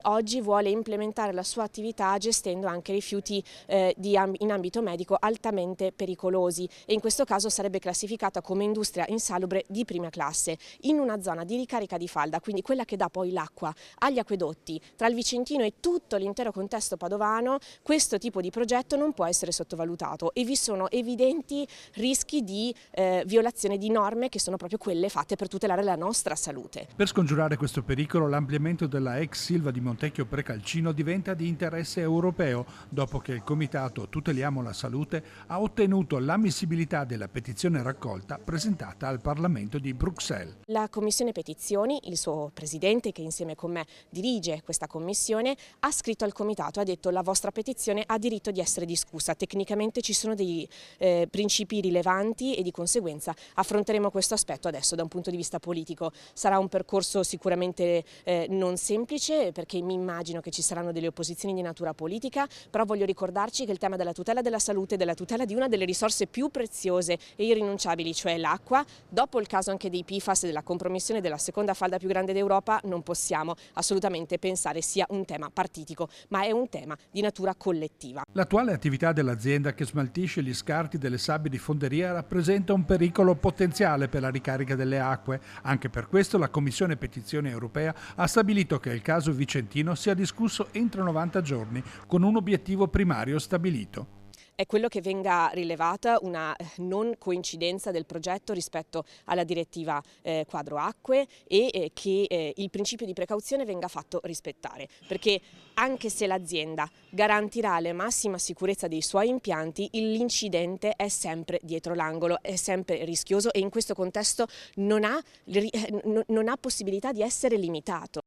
oggi vuole implementare la sua attività gestendo anche rifiuti in ambito medico altamente pericolosi, e in questo caso sarebbe classificata come industria insalubre di prima classe, in una zona di ricarica di falda, quindi quella che dà poi l'acqua agli acquedotti tra il Vicentino e tutto l'intero contesto padovano. Questo tipo di progetto non può essere sottovalutato e vi sono evidenti rischi di violazione di norme che sono proprio quelle fatte per tutelare la nostra salute. Per scongiurare questo pericolo, l'ampliamento della ex Silva di Montecchio Precalcino diventa di interesse europeo, dopo che il comitato Tuteliamo la Salute ha ottenuto l'ammissibilità della petizione raccolta presentata al Parlamento di Bruxelles. La Commissione Petizioni, il suo presidente, che insieme con me dirige questa commissione, ha scritto al comitato, ha detto: la vostra petizione ha diritto di essere discussa, tecnicamente ci sono dei principi rilevanti e di conseguenza affronteremo questo aspetto adesso da un punto di vista politico. Sarà un percorso sicuramente non semplice, perché mi immagino che ci saranno delle opposizioni di natura politica, però voglio ricordarci che il tema della tutela della salute, della tutela di una delle risorse più preziose e irrinunciabili, cioè l'acqua, dopo il caso anche dei PFAS e della compromissione della seconda falda più grande d'Europa, non possiamo assolutamente pensare sia un tema partitico, ma è un tema di natura collettiva. L'attuale attività dell'azienda che smaltisce gli scarti delle sabbie di fonderia rappresenta un pericolo potenziale per la ricarica delle acque. Anche per questo la Commissione Petizioni Europea ha stabilito che il caso vicentino sia discusso entro 90 giorni, con un obiettivo primario stabilito. È quello che venga rilevata una non coincidenza del progetto rispetto alla direttiva quadro acque e che il principio di precauzione venga fatto rispettare, perché anche se l'azienda garantirà la massima sicurezza dei suoi impianti, l'incidente è sempre dietro l'angolo, è sempre rischioso e in questo contesto non ha possibilità di essere limitato.